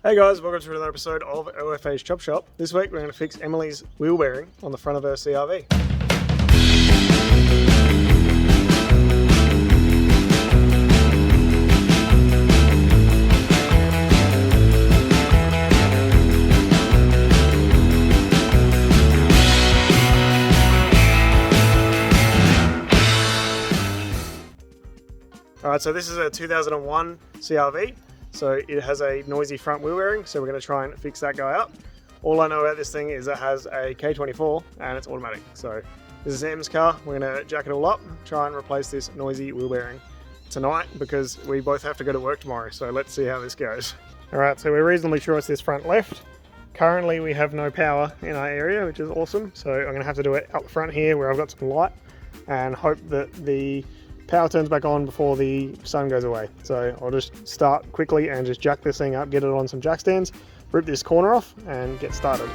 Hey guys, welcome to another episode of OFA's Chop Shop. This week we're going to fix Emily's wheel bearing on the front of her CRV. Alright, so this is a 2001 CRV. So it has a noisy front wheel bearing, so we're going to try and fix that guy up. All I know about this thing is it has a K24 and it's automatic. So this is Em's car. We're going to jack it all up, try and replace this noisy wheel bearing tonight because we both have to go to work tomorrow. So let's see how this goes. Alright, so we're reasonably sure it's this front left. Currently we have no power in our area, which is awesome. So I'm going to have to do it out the front here where I've got some light and hope that the power turns back on before the sun goes away. So I'll just start quickly and just jack this thing up, get it on some jack stands, rip this corner off and get started.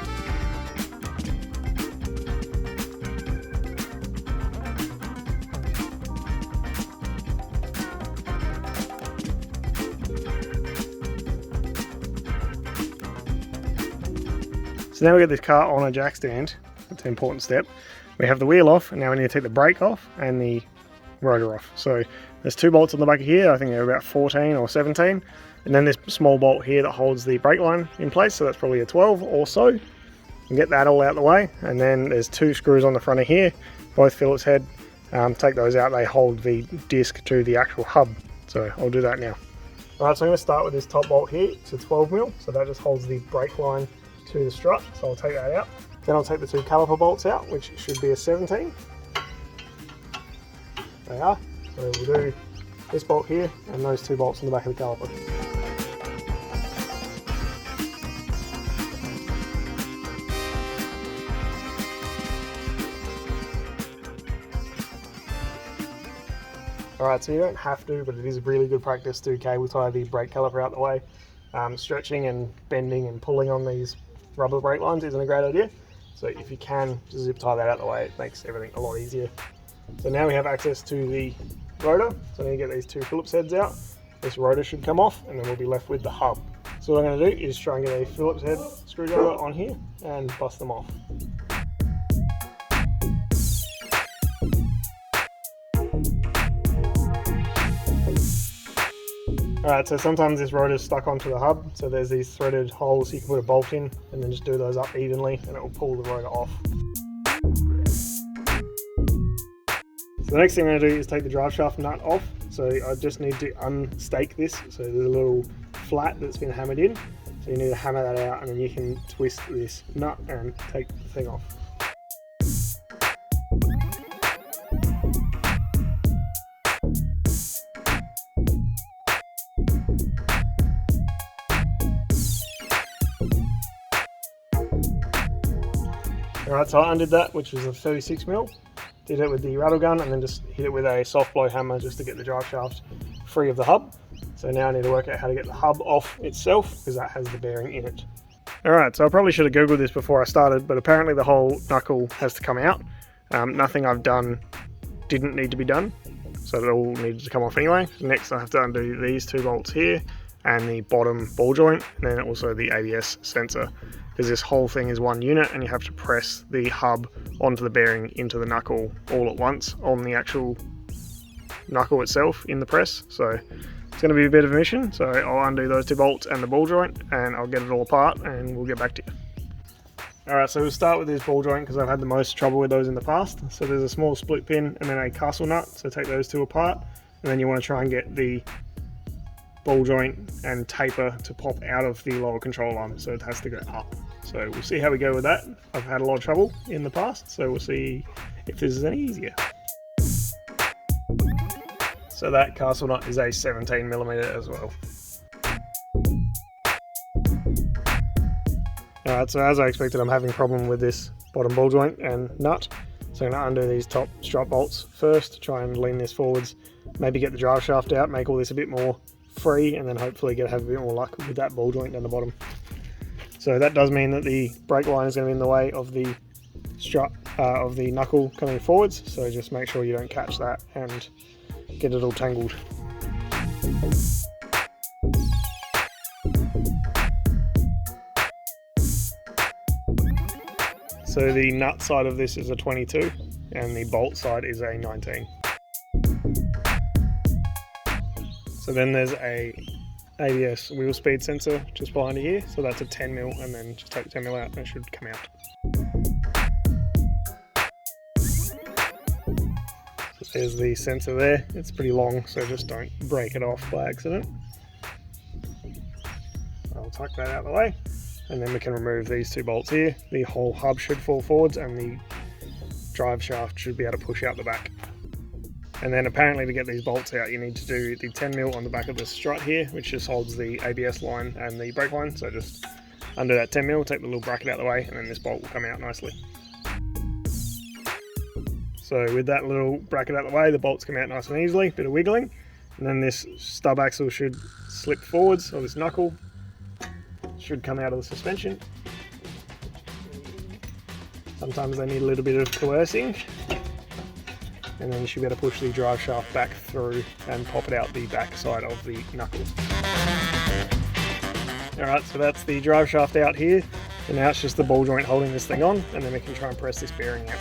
So now we get this car on a jack stand. That's an important step. We have the wheel off and now we need to take the brake off and the rotor off. So there's two bolts on the back of here. I think they're about 14 or 17, and then this small bolt here that holds the brake line in place, so that's probably a 12 or so. And get that all out the way, and then there's two screws on the front of here, both Phillips head. Take those out, they hold the disc to the actual hub, so I'll do that now. Alright, so I'm going to start with this top bolt here. It's a 12mm, so that just holds the brake line to the strut, so I'll take that out. Then I'll take the two caliper bolts out, which should be a 17. They are. So we'll do this bolt here and those two bolts in the back of the caliper. Alright, so you don't have to, but it is really good practice to cable tie the brake caliper out the way. Stretching and bending and pulling on these rubber brake lines isn't a great idea. So if you can, just zip tie that out the way, it makes everything a lot easier. So now we have access to the rotor, so I'm going to get these two Phillips heads out. This rotor should come off and then we'll be left with the hub. So what I'm going to do is try and get a Phillips head screwdriver on here and bust them off. Alright, so sometimes this rotor is stuck onto the hub, so there's these threaded holes you can put a bolt in and then just do those up evenly and it will pull the rotor off. So the next thing I'm going to do is take the drive shaft nut off. So I just need to unstake this. So there's a little flat that's been hammered in. So you need to hammer that out and then you can twist this nut and take the thing off. Alright, so I undid that, which was a 36mm. Did it with the rattle gun and then just hit it with a soft blow hammer just to get the drive shaft free of the hub. So now I need to work out how to get the hub off itself because that has the bearing in it. Alright, so I probably should have googled this before I started, but apparently the whole knuckle has to come out. Nothing I've done didn't need to be done, so it all needed to come off anyway. Next I have to undo these two bolts here and the bottom ball joint and then also the ABS sensor. Because this whole thing is one unit and you have to press the hub onto the bearing into the knuckle all at once on the actual knuckle itself in the press. So it's going to be a bit of a mission. So I'll undo those two bolts and the ball joint and I'll get it all apart and we'll get back to you. Alright, so we'll start with this ball joint because I've had the most trouble with those in the past. So there's a small split pin and then a castle nut. So take those two apart and then you want to try and get the ball joint and taper to pop out of the lower control arm, so it has to go up. So we'll see how we go with that. I've had a lot of trouble in the past, so we'll see if this is any easier. So that castle nut is a 17mm as well. Alright, so as I expected, I'm having a problem with this bottom ball joint and nut. So I'm going to undo these top strut bolts first, try and lean this forwards, maybe get the drive shaft out, make all this a bit more free, and then hopefully have a bit more luck with that ball joint down the bottom. So that does mean that the brake line is going to be in the way of the strut of the knuckle coming forwards, so just make sure you don't catch that and get it all tangled. So the nut side of this is a 22 and the bolt side is a 19. So then there's a ABS wheel speed sensor just behind here, so that's a 10mm, and then just take the 10mm out and it should come out. So there's the sensor there. It's pretty long, so just don't break it off by accident. I'll tuck that out of the way, and then we can remove these two bolts here. The whole hub should fall forwards and the drive shaft should be able to push out the back. And then apparently to get these bolts out, you need to do the 10mm on the back of the strut here, which just holds the ABS line and the brake line. So just under that 10mm, take the little bracket out of the way, and then this bolt will come out nicely. So with that little bracket out of the way, the bolts come out nice and easily, bit of wiggling. And then this stub axle should slip forwards, or this knuckle should come out of the suspension. Sometimes they need a little bit of coercing. And then you should be able to push the drive shaft back through and pop it out the back side of the knuckle. Alright, so that's the drive shaft out here, and now it's just the ball joint holding this thing on, and then we can try and press this bearing out.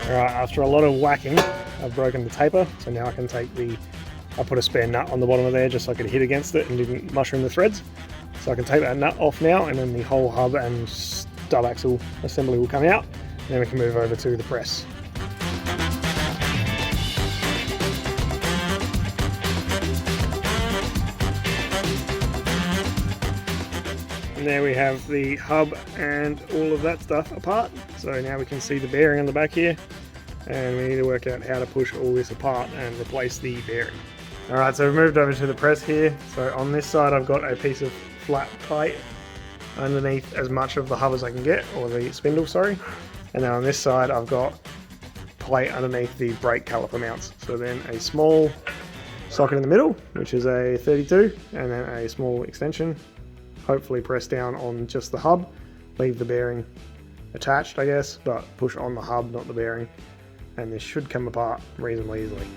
Alright, after a lot of whacking, I've broken the taper, so now I can take I put a spare nut on the bottom of there just so I could hit against it and didn't mushroom the threads. So I can take that nut off now, and then the whole hub and stub axle assembly will come out, and then we can move over to the press. And there we have the hub and all of that stuff apart. So now we can see the bearing on the back here, and we need to work out how to push all this apart and replace the bearing. Alright, so we've moved over to the press here. So on this side I've got a piece of flat plate underneath as much of the hub as I can get, or the spindle, sorry. And then on this side I've got plate underneath the brake caliper mounts. So then a small socket in the middle, which is a 32, and then a small extension, hopefully press down on just the hub, leave the bearing attached I guess, but push on the hub, not the bearing, and this should come apart reasonably easily.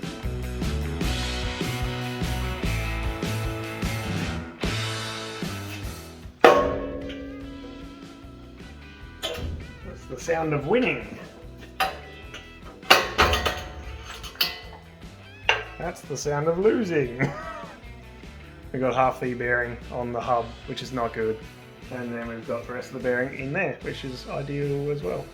The sound of winning. That's the sound of losing. We've got half the bearing on the hub, which is not good, and then we've got the rest of the bearing in there, which is ideal as well.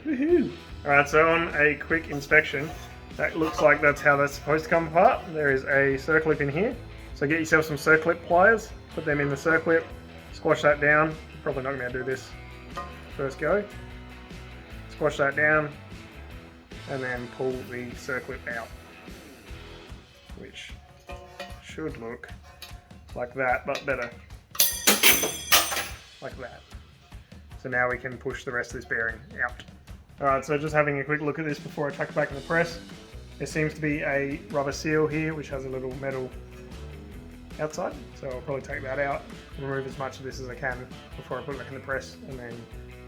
Woohoo! Alright, so on a quick inspection, that looks like that's how that's supposed to come apart. There is a circlip in here, so get yourself some circlip pliers, put them in the circlip, squash that down. Probably not going to be able to do this first go. Squash that down, and then pull the circlip out, which should look like that, but better. Like that. So now we can push the rest of this bearing out. Alright, so just having a quick look at this before I tuck it back in the press. There seems to be a rubber seal here, which has a little metal outside, so I'll probably take that out, remove as much of this as I can before I put it back in the press, and then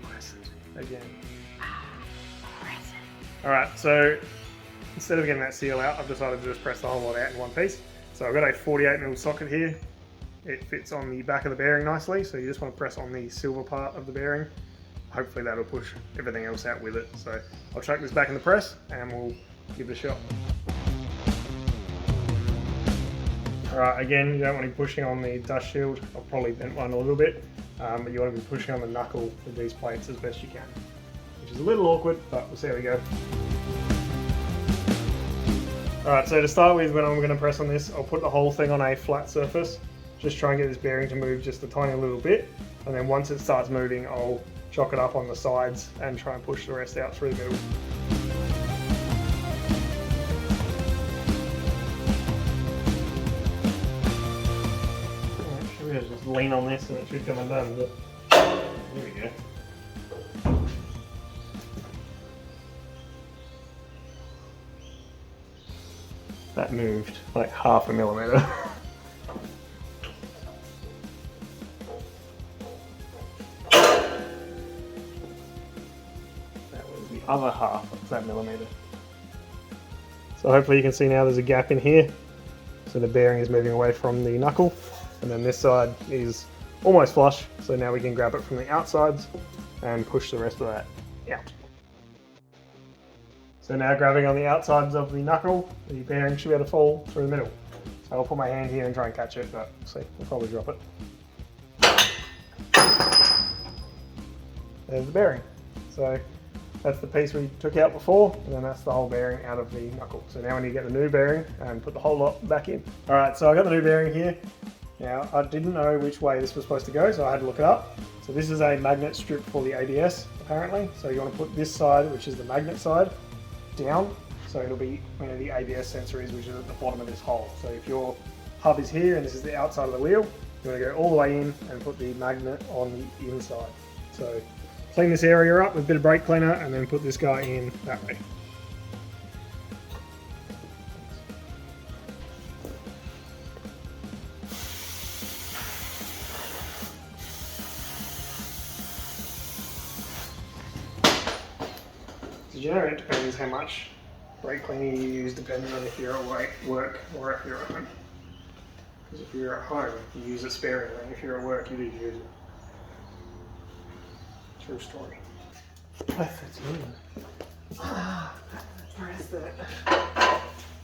press it again. Alright, so instead of getting that seal out, I've decided to just press the whole lot out in one piece. So I've got a 48mm socket here. It fits on the back of the bearing nicely, so you just want to press on the silver part of the bearing. Hopefully that'll push everything else out with it. So I'll chuck this back in the press and we'll give it a shot. Alright, again, you don't want to be pushing on the dust shield. I've probably bent one a little bit, but you want to be pushing on the knuckle with these plates as best you can. Which is a little awkward, but we'll see how we go. Alright, so to start with, when I'm going to press on this, I'll put the whole thing on a flat surface. Just try and get this bearing to move just a tiny little bit. And then once it starts moving, I'll chock it up on the sides and try and push the rest out through the middle. Should we just lean on this and it should come undone? But there we go. That moved like 1/2 millimeter. That was the other half of that millimeter. So hopefully you can see now there's a gap in here. So the bearing is moving away from the knuckle. And then this side is almost flush. So now we can grab it from the outsides and push the rest of that out. So now grabbing on the outsides of the knuckle, the bearing should be able to fall through the middle. So I'll put my hand here and try and catch it, but we'll see, we'll probably drop it. There's the bearing. So that's the piece we took out before, and then that's the whole bearing out of the knuckle. So now we need to get the new bearing and put the whole lot back in. All right, so I got the new bearing here. Now I didn't know which way this was supposed to go, so I had to look it up. So this is a magnet strip for the ABS, apparently. So you want to put this side, which is the magnet side, down. So it'll be where the ABS sensor is, which is at the bottom of this hole. So if your hub is here and this is the outside of the wheel, you want to go all the way in and put the magnet on the inside. So clean this area up with a bit of brake cleaner and then put this guy in that way. Did you know it depends how much brake cleaner you use depending on if you're at work or if you're at home? Because if you're at home, you use it sparingly, and if you're at work, you do use it. True story. Press it in. Press it.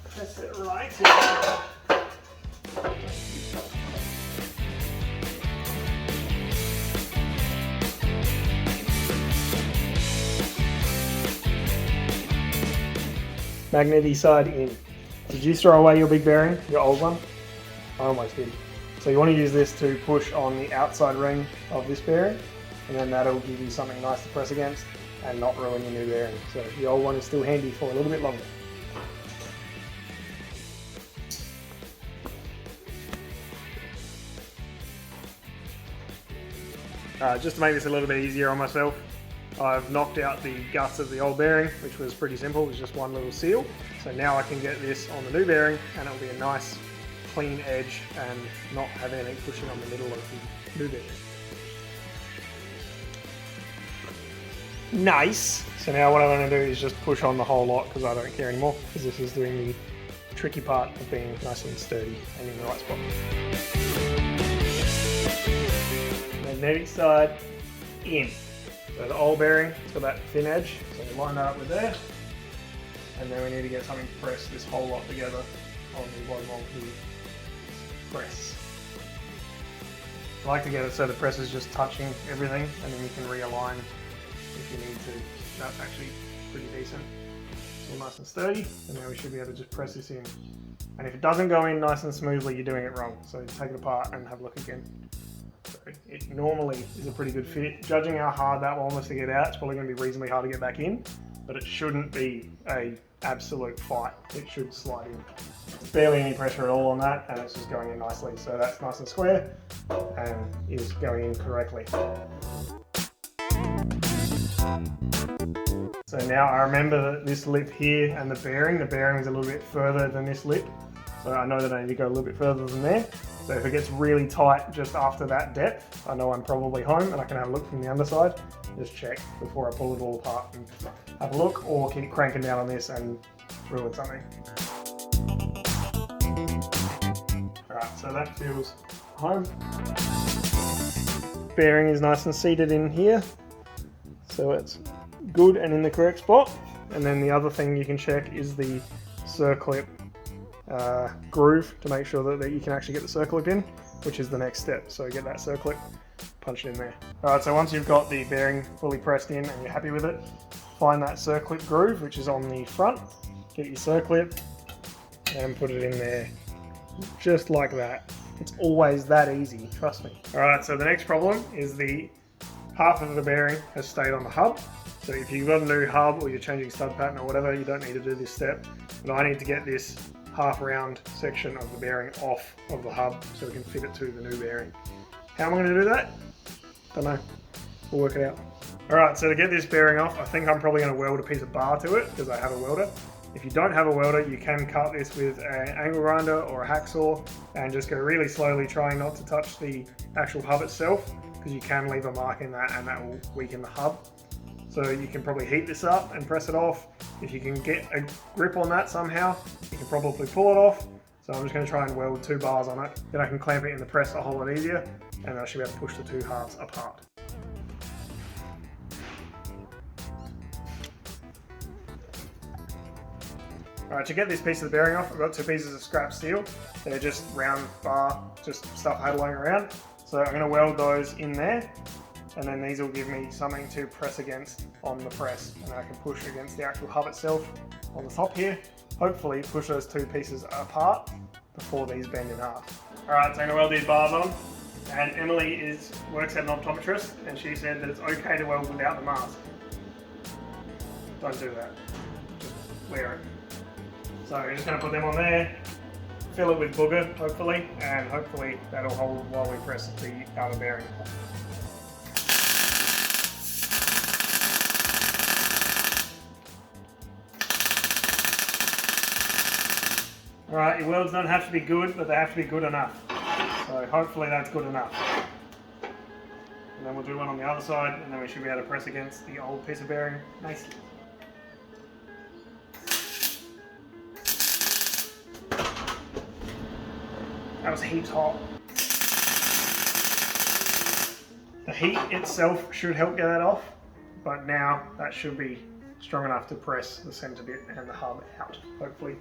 Press it right in. Magnety side in. Did you throw away your big bearing, your old one? I almost did. So you want to use this to push on the outside ring of this bearing, and then that'll give you something nice to press against and not ruin your new bearing. So the old one is still handy for a little bit longer. Just to make this a little bit easier on myself, I've knocked out the guts of the old bearing, which was pretty simple. It was just one little seal. So now I can get this on the new bearing and it'll be a nice clean edge and not have anything pushing on the middle of the new bearing. Nice! So now what I'm going to do is just push on the whole lot because I don't care anymore, because this is doing the tricky part of being nice and sturdy and in the right spot. Magnetic side in. So the old bearing, it's got that thin edge, so we line that up with there. And then we need to get something to press this whole lot together on the bottom of the press. I like to get it so the press is just touching everything, and then you can realign if you need to. That's actually pretty decent. It's all nice and sturdy, and now we should be able to just press this in. And if it doesn't go in nice and smoothly, you're doing it wrong. So take it apart and have a look again. So it normally is a pretty good fit. Judging how hard that one was to get out, it's probably going to be reasonably hard to get back in, but it shouldn't be an absolute fight. It should slide in. Barely any pressure at all on that, and it's just going in nicely. So that's nice and square and is going in correctly. So now I remember that this lip here and the bearing is a little bit further than this lip. So I know that I need to go a little bit further than there. So if it gets really tight just after that depth, I know I'm probably home and I can have a look from the underside. Just check before I pull it all apart and have a look, or keep cranking down on this and ruin something. Alright, so that feels home. Bearing is nice and seated in here. So it's good and in the correct spot. And then the other thing you can check is the circlip groove to make sure that you can actually get the circlip in, which is the next step. So get that circlip, punch it in there. Alright, so once you've got the bearing fully pressed in and you're happy with it, find that circlip groove, which is on the front, get your circlip and put it in there, just like that. It's always that easy, trust me. Alright, so the next problem is the half of the bearing has stayed on the hub. So if you've got a new hub or you're changing stud pattern or whatever, you don't need to do this step. But I need to get this half round section of the bearing off of the hub so we can fit it to the new bearing. How am I going to do that? Don't know. We'll work it out. Alright, so to get this bearing off, I think I'm probably going to weld a piece of bar to it because I have a welder. If you don't have a welder, you can cut this with an angle grinder or a hacksaw and just go really slowly, trying not to touch the actual hub itself, because you can leave a mark in that and that will weaken the hub. So you can probably heat this up and press it off. If you can get a grip on that somehow, you can probably pull it off, So I'm just going to try and weld 2 bars on it, then I can clamp it in the press a whole lot easier, and I should be able to push the 2 halves apart. Alright, to get this piece of the bearing off, I've got 2 pieces of scrap steel. They're just round bar, just stuff I had lying around. So I'm going to weld those in there, and then these will give me something to press against on the press, and I can push against the actual hub itself on the top here. Hopefully push those 2 pieces apart before these bend in half. Alright, so I'm going to weld these bars on, and Emily works at an optometrist, and she said that it's okay to weld without the mask. Don't do that, just wear it. So we're just going to put them on there, fill it with booger hopefully, and hopefully that'll hold while we press the outer bearing. Alright, your welds don't have to be good, but they have to be good enough. So hopefully that's good enough. And then we'll do one on the other side, and then we should be able to press against the old piece of bearing nicely. That was heaps hot. The heat itself should help get that off, but now that should be strong enough to press the center bit and the hub out, hopefully.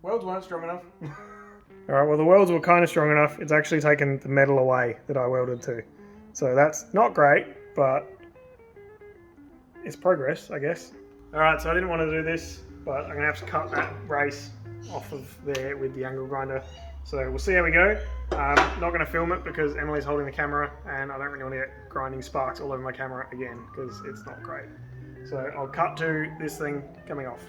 Welds weren't strong enough. Alright, well the welds were kind of strong enough. It's actually taken the metal away that I welded to. So that's not great, but it's progress, I guess. Alright, so I didn't want to do this, but I'm going to have to cut that brace off of there with the angle grinder. So we'll see how we go. I'm not going to film it because Emily's holding the camera, and I don't really want to get grinding sparks all over my camera again because it's not great. So I'll cut to this thing coming off.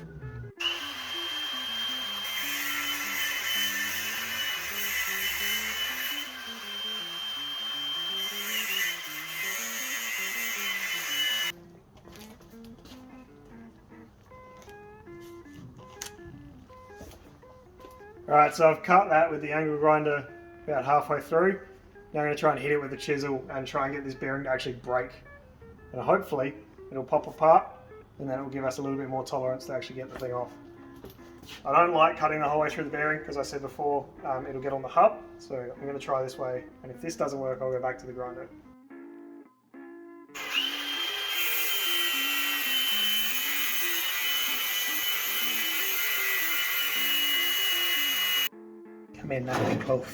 Alright, so I've cut that with the angle grinder about halfway through. Now I'm going to try and hit it with a chisel and try and get this bearing to actually break. And hopefully it'll pop apart, and then it will give us a little bit more tolerance to actually get the thing off. I don't like cutting the whole way through the bearing because I said before it'll get on the hub. So I'm going to try this way, and if this doesn't work I'll go back to the grinder. Come in, that ain't close.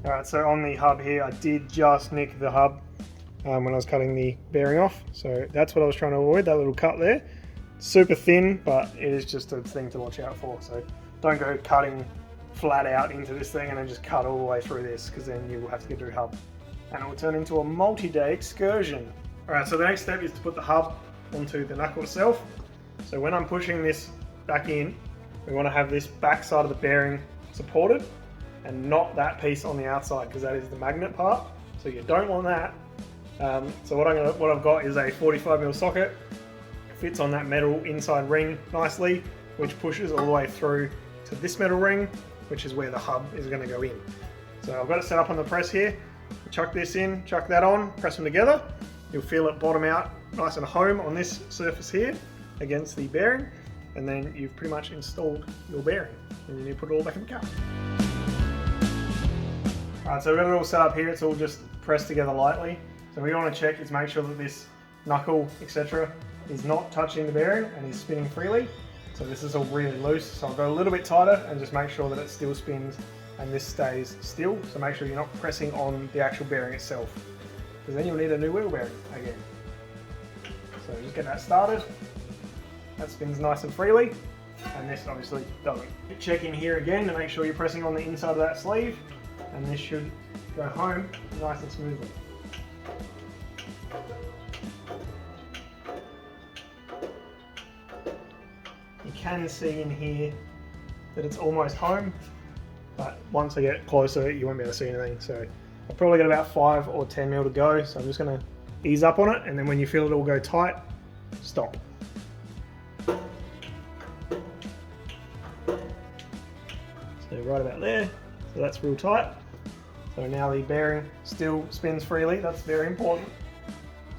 Alright, so on the hub here, I did just nick the hub when I was cutting the bearing off. So that's what I was trying to avoid, that little cut there. Super thin, but it is just a thing to watch out for. So don't go cutting flat out into this thing and then just cut all the way through this, because then you will have to get through hub. And it will turn into a multi-day excursion. Alright, so the next step is to put the hub onto the knuckle itself. So when I'm pushing this back in, we want to have this back side of the bearing supported and not that piece on the outside, because that is the magnet part. So you don't want that. So what I've got is a 45mm socket. It fits on that metal inside ring nicely, which pushes all the way through to this metal ring, which is where the hub is going to go in. So I've got it set up on the press here. Chuck this in, chuck that on, press them together. You'll feel it bottom out nice and home on this surface here against the bearing, and then you've pretty much installed your bearing, and you need to put it all back in the car. Alright, so we've got it all set up here. It's all just pressed together lightly. So what we want to check is make sure that this knuckle, etc., is not touching the bearing and is spinning freely. So this is all really loose, so I'll go a little bit tighter and just make sure that it still spins and this stays still. So make sure you're not pressing on the actual bearing itself, because then you'll need a new wheel bearing again. So just get that started. That spins nice and freely, and this obviously doesn't. Check in here again to make sure you're pressing on the inside of that sleeve, and this should go home nice and smoothly. You can see in here that it's almost home, but once I get closer you won't be able to see anything. So I've probably got about 5 or 10mm to go, so I'm just going to ease up on it, and then when you feel it all go tight, stop. So right about there. So that's real tight. So now the bearing still spins freely, that's very important.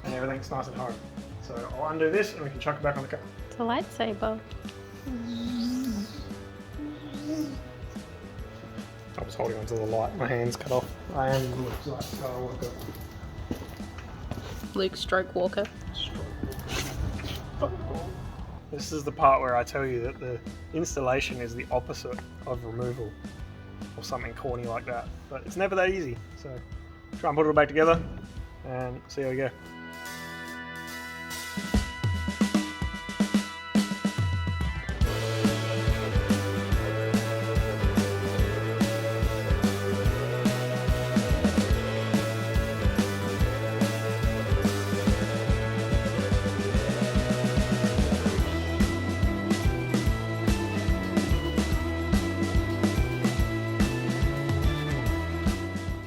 And everything's nice and hard. So I'll undo this and we can chuck it back on the car. It's a lightsaber. I was holding onto the light, my hand's cut off. I am Luke's light Skywalker. Luke Stroke Walker. This is the part where I tell you that the installation is the opposite of removal, or something corny like that. But it's never that easy. So try and put it all back together and see how we go.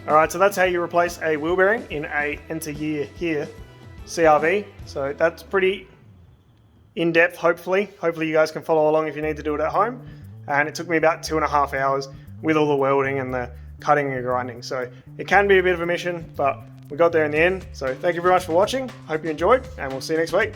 Alright, so that's how you replace a wheel bearing in a Enter Year Here CRV. So that's pretty in-depth, hopefully. Hopefully you guys can follow along if you need to do it at home. And it took me about 2.5 hours with all the welding and the cutting and grinding. So it can be a bit of a mission, but we got there in the end. So thank you very much for watching. Hope you enjoyed, and we'll see you next week.